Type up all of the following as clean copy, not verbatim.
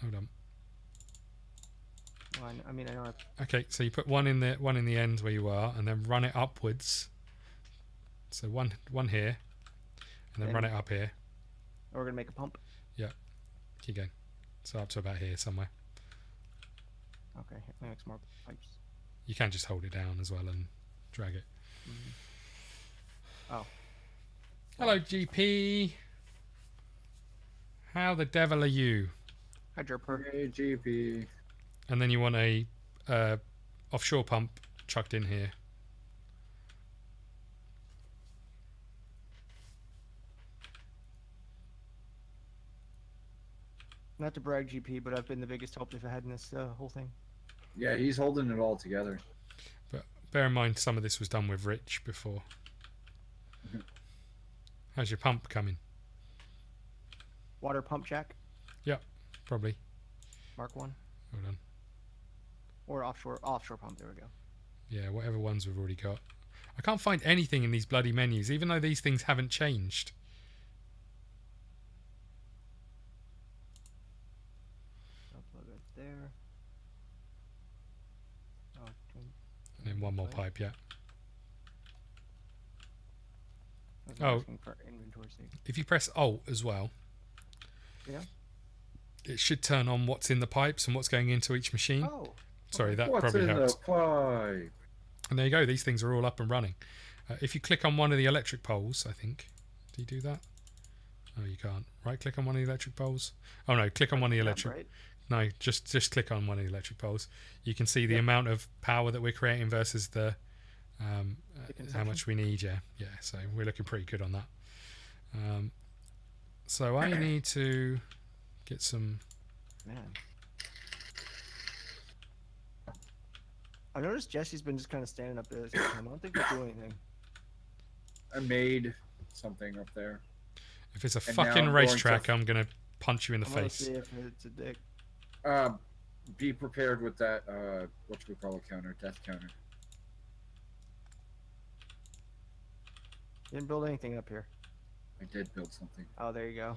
hold on. Well, I mean, I know. Okay, so you put one in the end where you are, and then run it upwards. So one here, and then run it up here. We're gonna make a pump. Yeah, keep going. So up to about here somewhere. Okay, make some more pipes. You can just hold it down as well and drag it. Oh. Hello, GP. How the devil are you? Hi, Jerper. Hey, GP. And then you want a offshore pump chucked in here. Not to brag, GP, but I've been the biggest help they've had in this whole thing. Yeah, he's holding it all together. But bear in mind, some of this was done with Rich before. How's your pump coming? Water pump jack? Yep, probably. Mark 1. Hold on. Or offshore pump, there we go. Yeah, whatever ones we've already got. I can't find anything in these bloody menus, even though these things haven't changed. I'll plug it there. Oh, And then one more pipe, yeah. Oh, for inventory sake. If you press Alt as well, yeah, it should turn on what's in the pipes and what's going into each machine. Oh, sorry, that what's probably in helps. the pipe? And there you go. These things are all up and running. If you click on one of the electric poles, I think. Do you do that? Oh, you can't. Right click on one of the electric poles. Oh no, click on one of the electric. Right? No, just click on one of the electric poles. You can see the amount of power that we're creating versus the how much we need. Yeah. So we're looking pretty good on that. So I need to get some. Man, I noticed Jesse's been just kind of standing up there this time. I don't think he'll do anything. I made something up there. If it's a And now fucking I'm racetrack, going I'm gonna punch you in the I'm gonna face. see if it's a dick. Be prepared with that, what we call a counter, death counter. Didn't build anything up here. I did build something. Oh, there you go.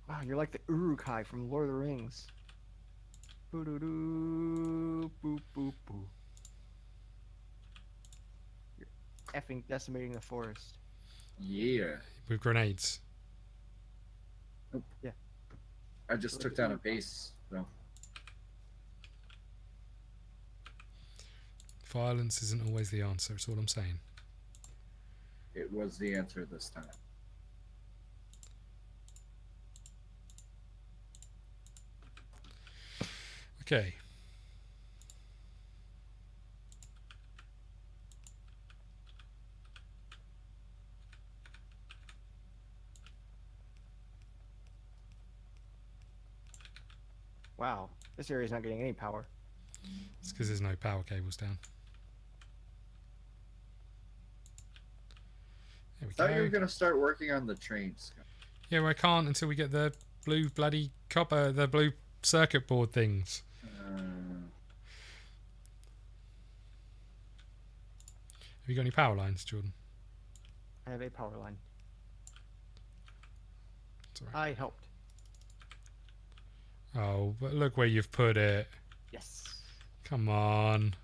Wow, you're like the Uruk-hai from Lord of the Rings. Boo-doo-doo, boop, boop, boop. You're effing decimating the forest. Yeah. With grenades. Nope. Yeah. I just took down a base, though. Violence isn't always the answer, that's all I'm saying. It was the answer this time. Okay. Wow, this area's not getting any power. It's because there's no power cables down. There we I thought you were go. going to start working on the trains. Yeah, well, I can't until we get the blue bloody copper, the blue circuit board things. Have you got any power lines, Jordan? I have a power line. It's all right. I helped. Oh, but look where you've put it. Yes. Come on.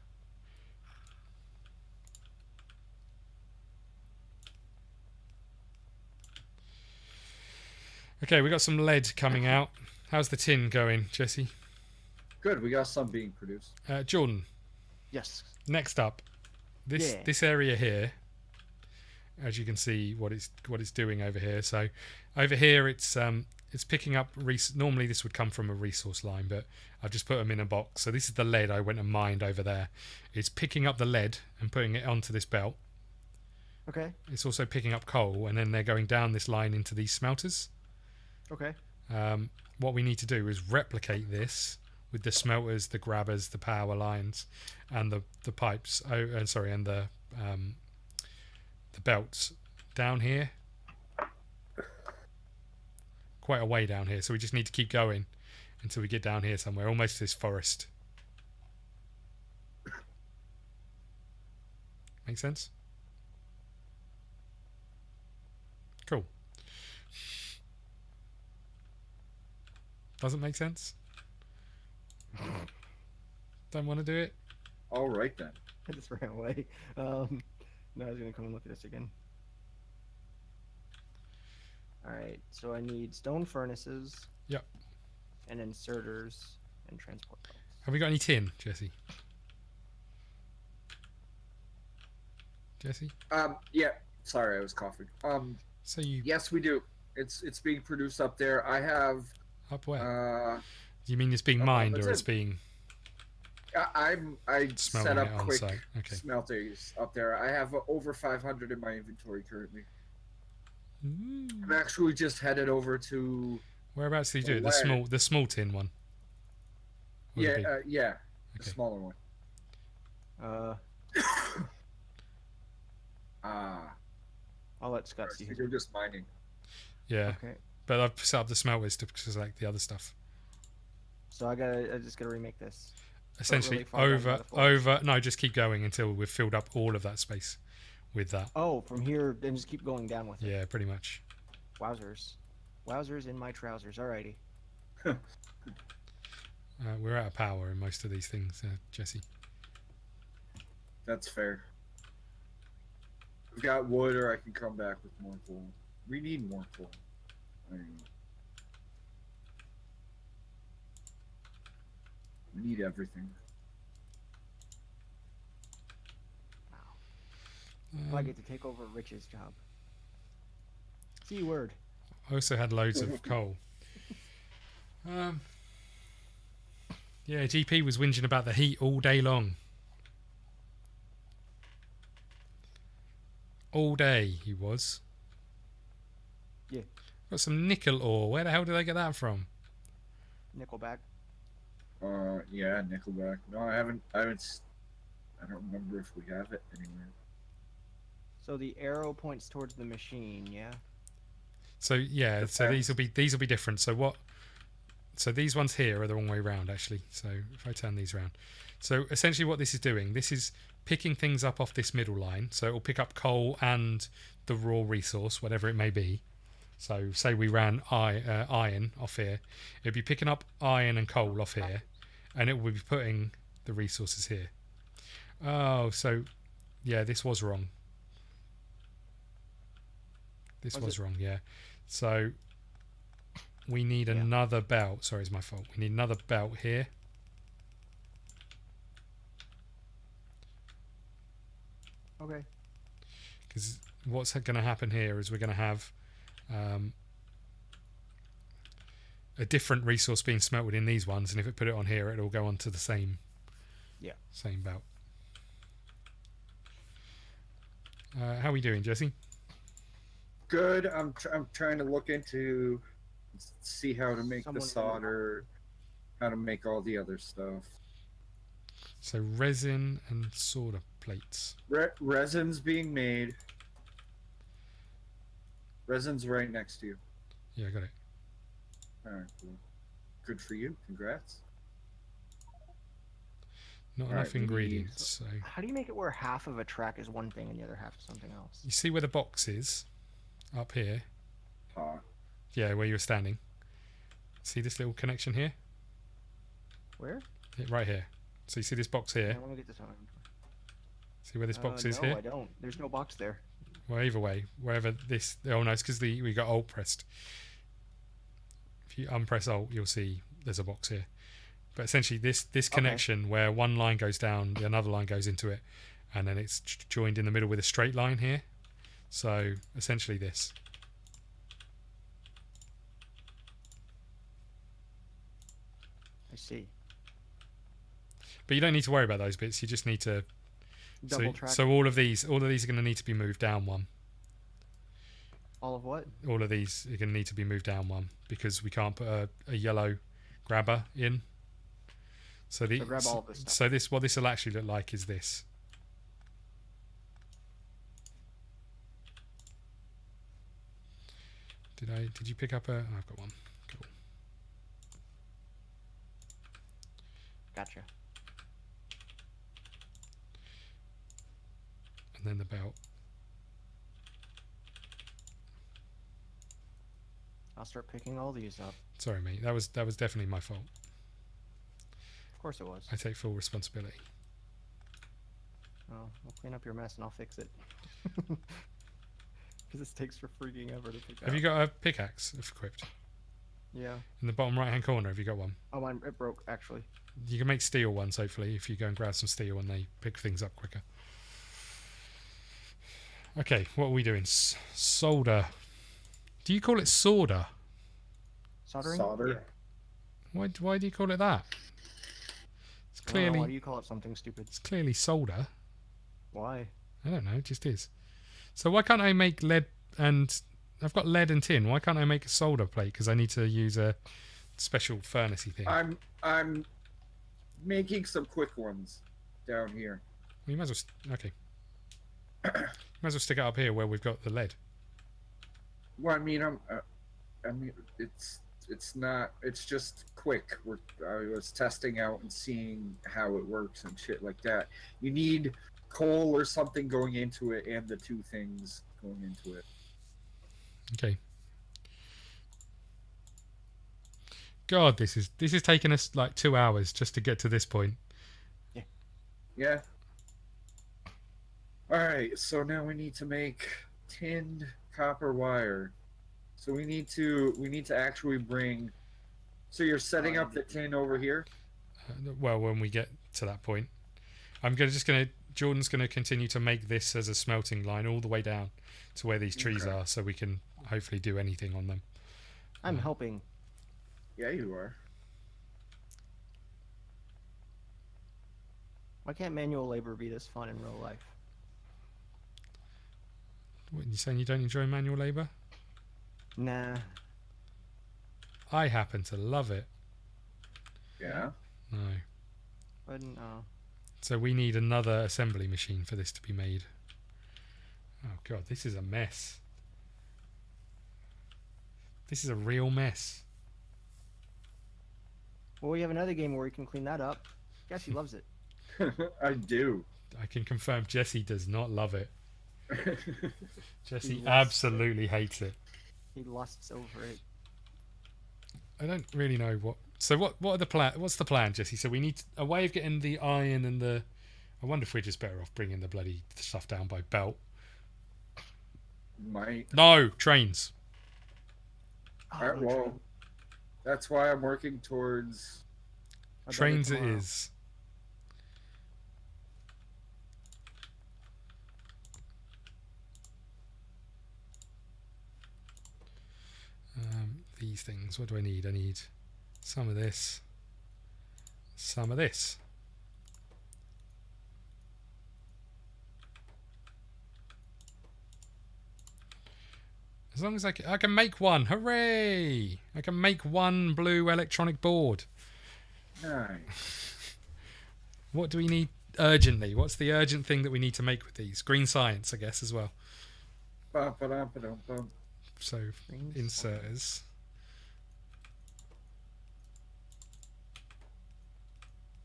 Okay, we got some lead coming out. How's the tin going, Jesse? Good, we got some being produced. Jordan, Yes. next up, this area here, as you can see what it's doing over here. So over here it's picking up normally this would come from a resource line, but I've just put them in a box. So this is the lead I went and mined over there. It's picking up the lead and putting it onto this belt. Okay. It's also picking up coal, and then they're going down this line into these smelters. Okay. What we need to do is replicate this with the smelters, the grabbers, the power lines, and the pipes. Oh, and sorry, and the belts down here. Quite a way down here, so we just need to keep going until we get down here somewhere, almost this forest. Make sense? Cool. Doesn't make sense. Don't want to do it. All right then. I just ran away. No, I was gonna come and look at this again. Alright, so I need stone furnaces. Yep. And inserters and transport belts. Have we got any tin, Jesse? Jesse? Yeah. Sorry, I was coughing. So you Yes, we do. It's being produced up there. I have. up where? Do You mean it's being mined that's or it's it. being I set smelting up it on quick site? Okay. smelters up there. I have over 500 in my inventory currently. I'm actually just headed over to. Whereabouts do you do it? Where? The small tin one. Or the Yeah, big- yeah, the Okay. smaller one. I'll let Scott see So his. you're just mining. Yeah, Okay. but I've set up the smelters to select the other stuff. So I just gotta remake this. Essentially, really far down by the forest. No, just keep going until we've filled up all of that space with that. Oh, from here, then just keep going down with it. Yeah, pretty much. Wowzers. Wowzers in my trousers. Alrighty. We're out of power in most of these things, Jesse. That's fair. I've got wood, or I can come back with more coal. We need more coal. I mean, we need everything. I get to take over Rich's job. C word. I also had loads of coal. Yeah, GP was whinging about the heat all day long. All day he was. Yeah. Got some nickel ore. Where the hell did I get that from? Nickelback. Yeah, Nickelback. No, I haven't. I don't remember if we have it anywhere. So the arrow points towards the machine, yeah? So yeah, so these will be different. So what? So these ones here are the wrong way round actually. So if I turn these around, so essentially what this is doing, this is picking things up off this middle line. So it will pick up coal and the raw resource, whatever it may be. So say we ran iron off here, it'd be picking up iron and coal off here, and it would be putting the resources here. Oh, so yeah, this was wrong. This was wrong, yeah. So we need another belt. Sorry, it's my fault. We need another belt here. Okay. Because what's going to happen here is we're going to have a different resource being smelted in these ones, and if it put it on here, it'll go onto the same belt. How are we doing, Jesse? Good. I'm trying to look into see how to make Someone the solder, how to make all the other stuff. So resin and solder plates. Resin's being made. Resin's right next to you. Yeah, I got it. All right, cool. Good for you. Congrats. Not All enough right, we need- ingredients. So How do you make it where half of a track is one thing and the other half is something else? you see where the box is up here? Pot. Yeah, where you're standing. See this little connection here? Where? Yeah, right here. So you see this box here? Yeah, let me get this on. See where this box is no, here? I don't. There's no box there. Well, either way, wherever this... Oh, no, it's because we got Alt pressed. If you unpress Alt, you'll see there's a box here. But essentially, this connection where one line goes down, the another line goes into it, and then it's joined in the middle with a straight line here. So, essentially this. I see. But you don't need to worry about those bits. You just need to... Double track. So all of these are going to need to be moved down one. All of what? All of these are going to need to be moved down one because we can't put a yellow grabber in. So grab all of this stuff. So what this will actually look like is this. Did you pick up a... Oh, I've got one. Cool. Gotcha. And then the belt. I'll start picking all these up. Sorry, mate. That was definitely my fault. Of course it was. I take full responsibility. Oh, I'll clean up your mess and I'll fix it. Because this takes for freaking ever to pick up. Have you got a pickaxe equipped? Yeah. In the bottom right-hand corner, have you got one? Oh, mine, it broke, actually. You can make steel ones, hopefully, if you go and grab some steel and they pick things up quicker. Okay, what are we doing? Solder. Do you call it solder? Soldering? Solder. Yeah. Why do you call it that? It's I don't know, why do clearly you call it something stupid? it's clearly solder. Why? I don't know, it just is. So why can't I make lead and... I've got lead and tin. Why can't I make a solder plate? Because I need to use a special furnace-y thing. I'm making some quick ones down here. Well, you might as well... Okay. Might as well stick it up here where we've got the lead. Well, I mean, it's not. It's just quick. I was testing out and seeing how it works and shit like that. You need coal or something going into it, and the two things going into it. Okay. God, this is taking us like 2 hours just to get to this point. Yeah. All right. So now we need to make tinned copper wire. So we need to actually bring. So you're setting up the tin over here. Well, when we get to that point, Jordan's gonna continue to make this as a smelting line all the way down to where these trees are, so we can hopefully do anything on them. I'm helping. Yeah, you are. Why can't manual labor be this fun in real life? What, you saying you don't enjoy manual labour? Nah. I happen to love it. Yeah. No. But no. So we need another assembly machine for this to be made. Oh god, this is a mess. This is a real mess. Well, we have another game where we can clean that up. Guess he loves it. I do. I can confirm Jesse does not love it. Jesse He absolutely hates it. He lusts over it. I don't really know what. So what are the plan? What's the plan, Jesse? So we need a way of getting the iron and the. I wonder if we're just better off bringing the bloody stuff down by belt. Might. No trains. Oh, All right, no, well, that's why I'm working towards. I'll bet Trains it tomorrow. is. These things. What do I need? I need some of this. Some of this. As long as I can make one. Hooray! I can make one blue electronic board. Nice. What do we need urgently? What's the urgent thing that we need to make with these? Green science, I guess, as well. Ba-ba-dum-ba-dum-bum. So, Green inserters.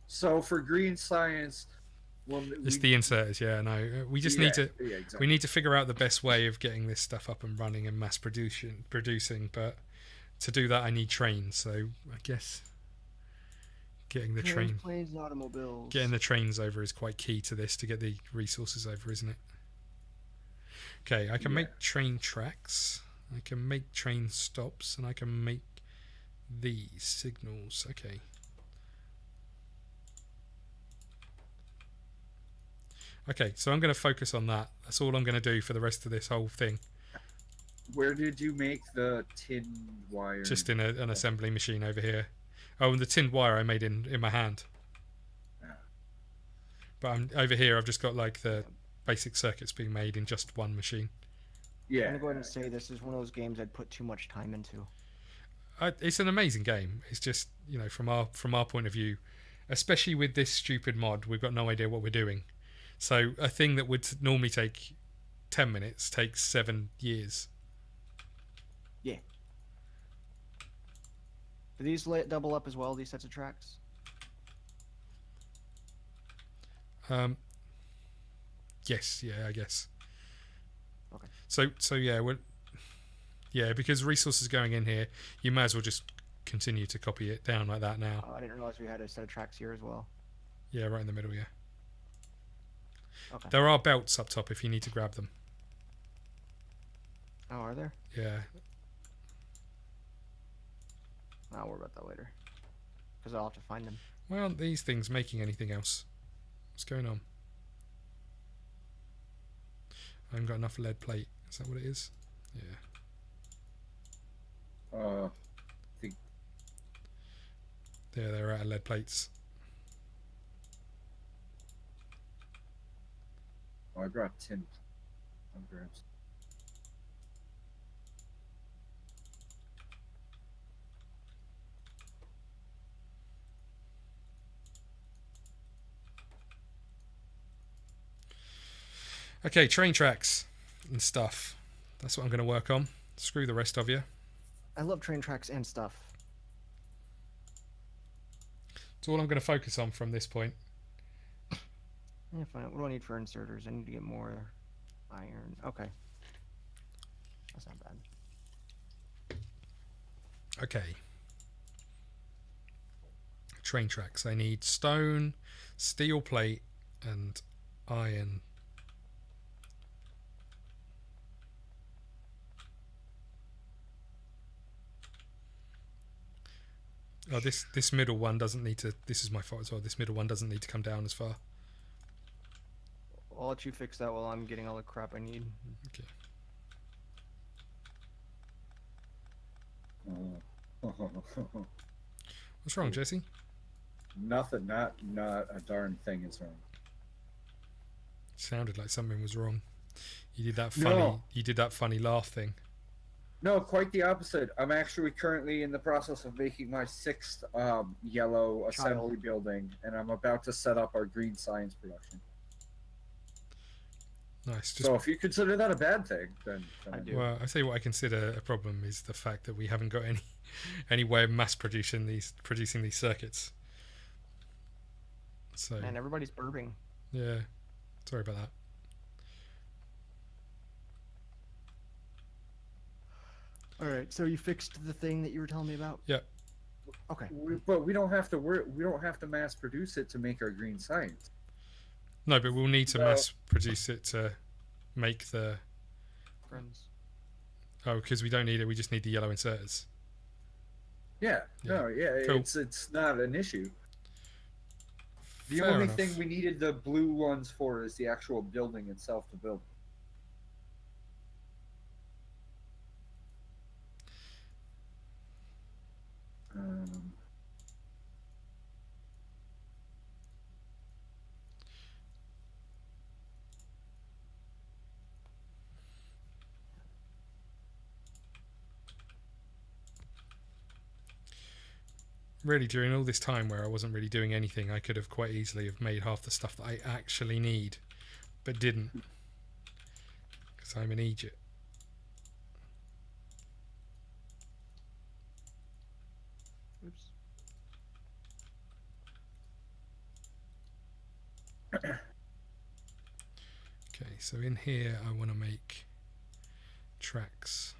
So for green science, It's the inserters, yeah. No, we just need to. Yeah, exactly. We need to figure out the best way of getting this stuff up and running and mass producing. But to do that, I need trains. So I guess getting the Planes and automobiles. getting the trains over is quite key to this to get the resources over, isn't it? Okay, I can make train tracks. I can make train stops, and I can make these signals. Okay. Okay, so I'm going to focus on that. That's all I'm going to do for the rest of this whole thing. Where did you make the tin wire? Just in an assembly machine over here. Oh, and the tinned wire I made in my hand. But I'm over here. I've just got like the basic circuits being made in just one machine. Yeah. I'm gonna go ahead and say this is one of those games I'd put too much time into. It's an amazing game. It's just, you know, from our point of view, especially with this stupid mod, we've got no idea what we're doing. So a thing that would normally take 10 minutes takes 7 years. Yeah. Do these double up as well, these sets of tracks? Yes, yeah, I guess. Okay. So yeah, Yeah, because resources going in here, you may as well just continue to copy it down like that now. Oh, I didn't realize we had a set of tracks here as well. Yeah, right in the middle, yeah. Okay. There are belts up top if you need to grab them. Oh, are there? Yeah. I'll worry about that later. Because I'll have to find them. Why aren't these things making anything else? What's going on? I haven't got enough lead plate. Is that what it is? Yeah. I think Yeah, they're out of lead plates. I brought tin. I'll grab some. Okay, train tracks and stuff. That's what I'm going to work on. Screw the rest of you. I love train tracks and stuff. It's all I'm going to focus on from this point. Yeah, fine. What do I need for inserters? I need to get more iron. Okay. That's not bad. Okay. Train tracks. I need stone, steel plate, and iron. Oh, this middle one doesn't need to. This is my fault as well. This middle one doesn't need to come down as far. I'll let you fix that while I'm getting all the crap I need. Okay. What's wrong, Jesse? Nothing. Not a darn thing is wrong. Sounded like something was wrong. You did that funny. No. You did that funny laugh thing. No, quite the opposite. I'm actually currently in the process of making my 6th yellow assembly building, and I'm about to set up our green science production. Nice. So if you consider that a bad thing, then I do. Well, I say what I consider a problem is the fact that we haven't got any way of mass producing these circuits. So Man, everybody's burping. yeah, sorry about that. All right, so you fixed the thing that you were telling me about? Yep. Okay. but we don't have to we don't have to mass produce it to make our green science. No, but we'll need to Well- mass produce it to make the. Friends. Oh, because we don't need it. We just need the yellow inserters. Yeah. Yeah. No. Yeah. Cool. It's not an issue. The Fair only enough. thing we needed the blue ones for is the actual building itself to build. Really, during all this time where I wasn't really doing anything, I could have quite easily have made half the stuff that I actually need, but didn't, because I'm an idiot. Oops. Okay, so in here I want to make tracks.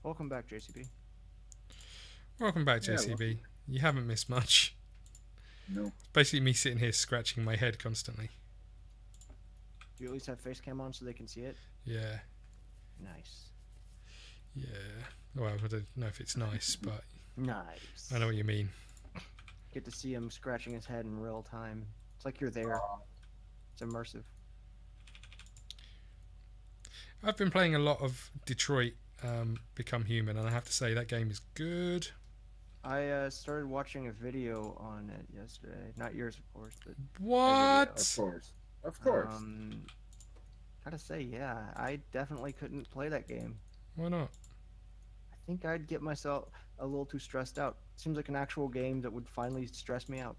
Welcome back, JCB. Welcome back, Yeah, JCB. You haven't missed much. No. Basically me sitting here scratching my head constantly. Do you at least have face cam on so they can see it? Yeah, Nice. yeah. Well, I don't know if it's nice, but Nice. I know what you mean. Get to see him scratching his head in real time. It's like you're there. It's immersive. I've been playing a lot of Detroit Become Human, and I have to say that game is good. I started watching a video on it yesterday. Not yours, of course, but What? Of course. Of course. gotta say, yeah, I definitely couldn't play that game. Why not? I think I'd get myself a little too stressed out. Seems like an actual game that would finally stress me out.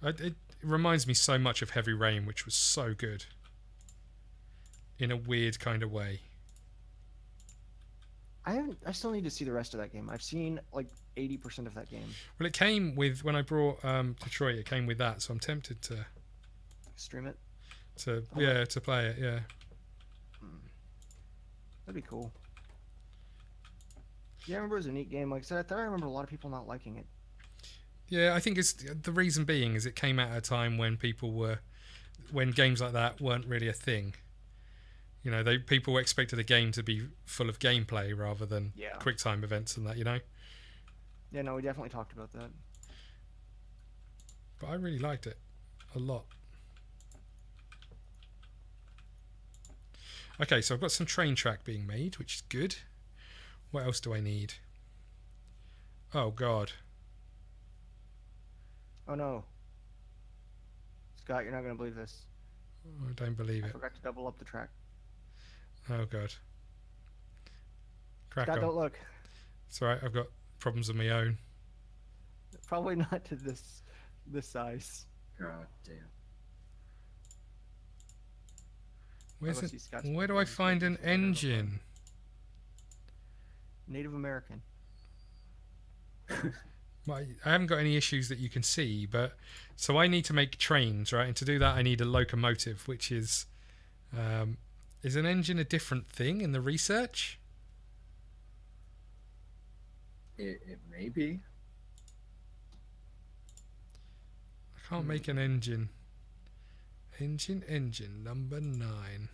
It reminds me so much of Heavy Rain, which was so good. In a weird kind of way. I still need to see the rest of that game. I've seen like 80% of that game. Well, it came with when I brought Detroit. It came with that, so I'm tempted to Stream it. to play it. Yeah. That'd be cool. Yeah, I remember it was a neat game. Like I said, I thought I remember a lot of people not liking it. Yeah, I think it's the reason being is it came out at a time when when games like that weren't really a thing. You know, people expected a game to be full of gameplay rather than quick time events and that. You know. Yeah, no, we definitely talked about that. But I really liked it a lot. Okay, so I've got some train track being made, which is good. What else do I need? Oh, God. Oh, no. Scott, you're not going to believe this. I don't believe I it. forgot to double up the track. Oh, God. Crack Scott, on. don't look. It's alright, I've got problems of my own. Probably not to this size. God damn. Where do I find an engine? Native American. I haven't got any issues that you can see, but so I need to make trains, right? And to do that, I need a locomotive, which is an engine a different thing in the research? It may be. I can't make an engine. Engine number 9.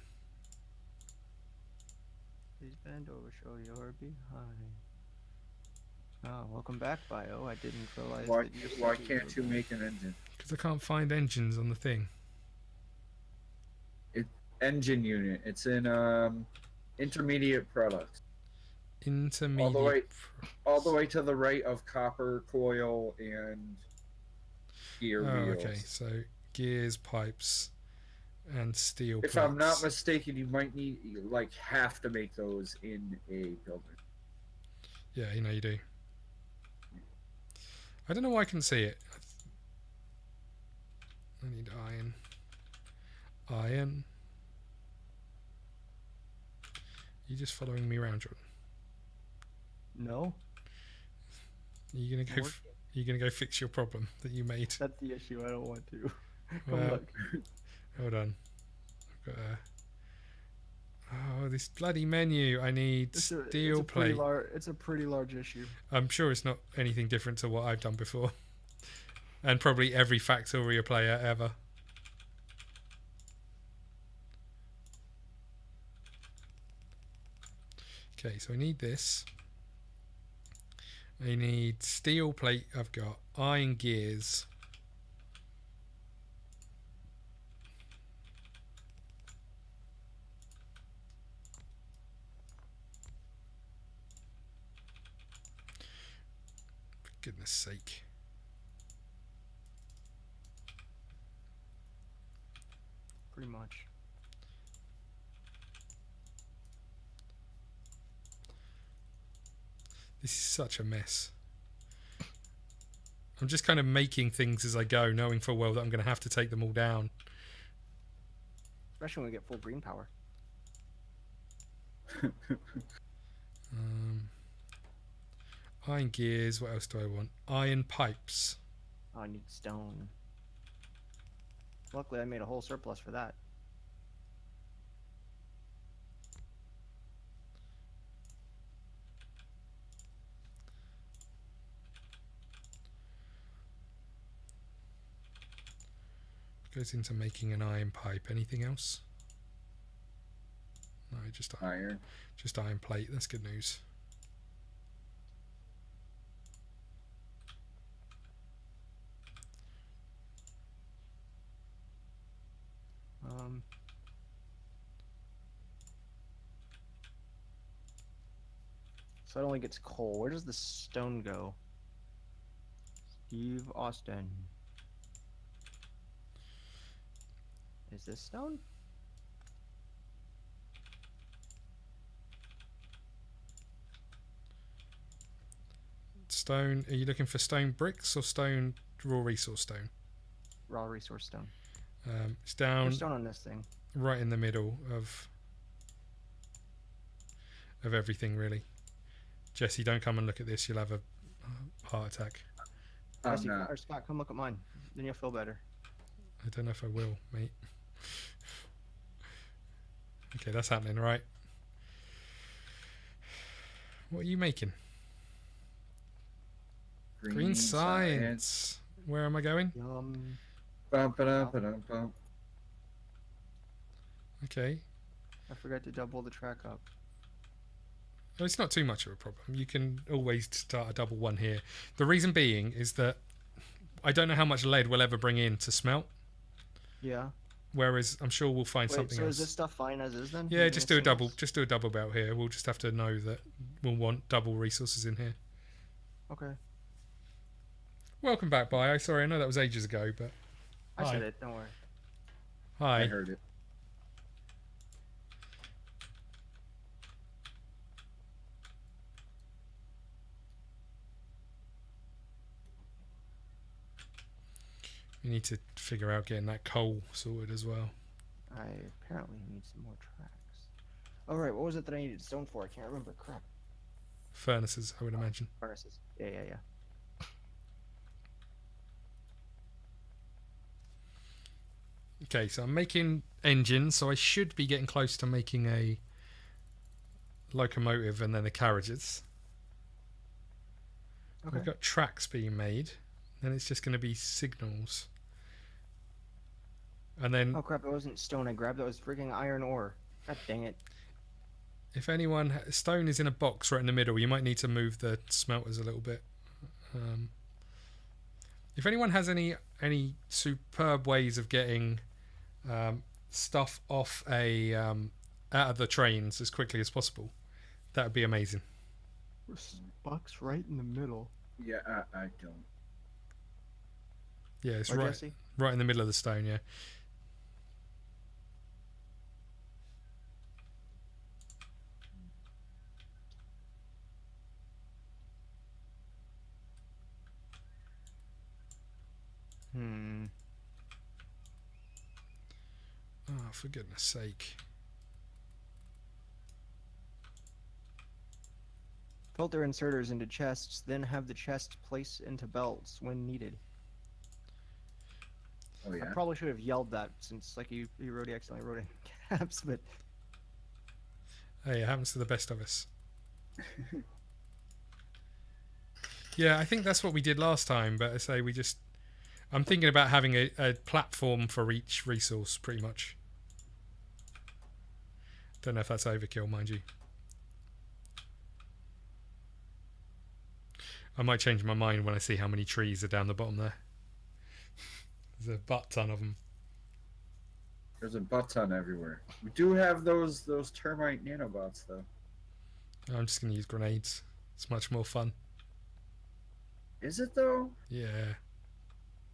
Please bend over, show your behind. Oh, welcome back, Bio. I didn't realize that you Why can't you make an engine? Because I can't find engines on the thing. Engine unit. It's in intermediate products. Intermediate. All the way to the right of copper, coil, and gear wheels. Okay, so gears, pipes, and steel If plates. I'm not mistaken, you might have to make those in a building. Yeah, you know you do. I don't know why I can see it. I need iron. Iron. You just following me around, Jordan? No. Are you gonna go fix your problem that you made? That's the issue. I don't want to. Well, Look. Hold on. I've got this bloody menu. I need steel plate. It's a pretty large issue. I'm sure it's not anything different to what I've done before. And probably every Factorio player ever. Okay, so I need this. I need steel plate. I've got iron gears. For goodness sake. Pretty much. This is such a mess. I'm just kind of making things as I go, knowing full well that I'm going to have to take them all down. Especially when we get full green power. Iron gears. What else do I want? Iron pipes. Oh, I need stone. Luckily, I made a whole surplus for that. Goes into making an iron pipe. Anything else? No, just Iron. Just iron plate. That's good news. So it only gets coal. Where does the stone go? Steve Austin. Is this stone? Stone. Are you looking for stone bricks or stone raw resource stone? Raw resource stone. It's down There's stone on this thing. right in the middle of everything, really. Jesse, don't come and look at this. You'll have a heart attack. I'm Jesse, not. or Scott, come look at mine. Then you'll feel better. I don't know if I will, mate. Okay, that's happening, right? What are you making? Green science. Where am I going? Yum. Bum, ba-dum, ba-dum, bum. Okay. I forgot to double the track up. Well, it's not too much of a problem. You can always start a double one here. The reason being is that I don't know how much lead we'll ever bring in to smelt. Yeah. Whereas I'm sure we'll find Wait, something so else. is this stuff fine as is then? Yeah, Moving just in do a double. singles? Just do a double belt here. We'll just have to know that we'll want double resources in here. Okay. Welcome back, Bio. Sorry, I know that was ages ago, but I Hi. said it. Don't worry. hi. I heard it. We need to figure out getting that coal sorted as well. I apparently need some more tracks. All right. What was it that I needed stone for? I can't remember. Crap. Furnaces, I would imagine. Furnaces. Yeah. Okay, so I'm making engines, so I should be getting close to making a locomotive and then the carriages. Okay. We've got tracks being made, then it's just going to be signals. And then Oh crap! It wasn't stone I grabbed. That was freaking iron ore. God dang it. if anyone... Stone is in a box right in the middle. You might need to move the smelters a little bit. If anyone has any superb ways of getting stuff off a out of the trains as quickly as possible, that would be amazing. Box right in the middle. Yeah, I don't. Yeah, it's Where, right, Jesse? right in the middle of the stone. Yeah. Oh, for goodness sake! Filter inserters into chests, then have the chest placed into belts when needed. Oh I yeah. probably should have yelled that since, like, you accidentally wrote in caps, but Hey, it happens to the best of us. Yeah, I think that's what we did last time. But I say I'm thinking about having a platform for each resource, pretty much. Don't know if that's overkill, mind you. I might change my mind when I see how many trees are down the bottom there. There's a butt ton of them. There's a butt ton everywhere. We do have those termite nanobots though. I'm just going to use grenades. It's much more fun. Is it though? Yeah.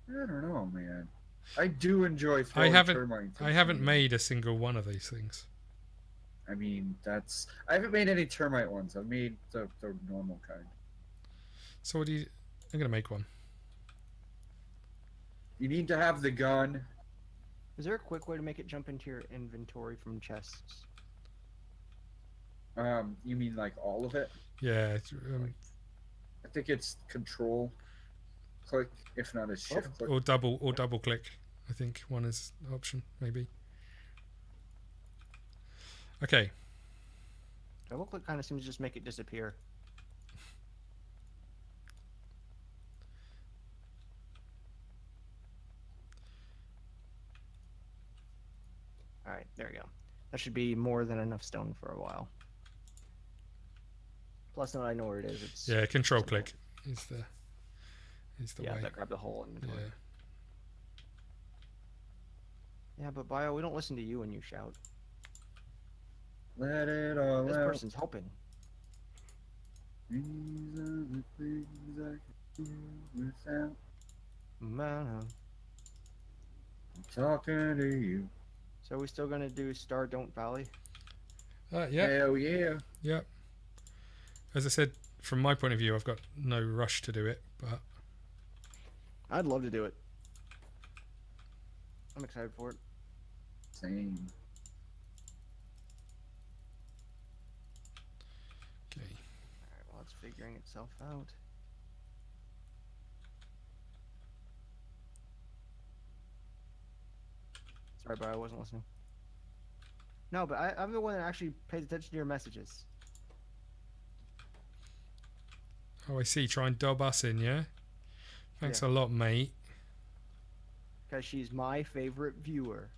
I don't know, man. I do enjoy throwing termites. I haven't made a single one of these things. I mean, I haven't made any termite ones. I've made the normal kind. So what do you... I'm going to make one. You need to have the gun. is there a quick way to make it jump into your inventory from chests? You mean like all of it? Yeah. I think it's control click, if not a shift click. Or double click. I think one is the option, maybe. Okay. Double click kind of seems to just make it disappear. Alright, there we go. That should be more than enough stone for a while. Plus, now I know where it is. It's Yeah, control simple. click is the Yeah, way. that grabbed the whole inventory. Yeah. Yeah, but Bio, we don't listen to you when you shout. Let it all This out. person's helping. These are the things I can do without. Man. I'm talking to you. So we still gonna do Star Don't Valley? Yeah. Hell yeah. Yeah. As I said, from my point of view, I've got no rush to do it, but I'd love to do it. I'm excited for it. Same. okay. Alright, well, it's figuring itself out. Sorry, but I wasn't listening. No, but I'm the one that actually pays attention to your messages. Oh, I see. Try and dob us in, yeah? Thanks a lot, mate. Because she's my favorite viewer.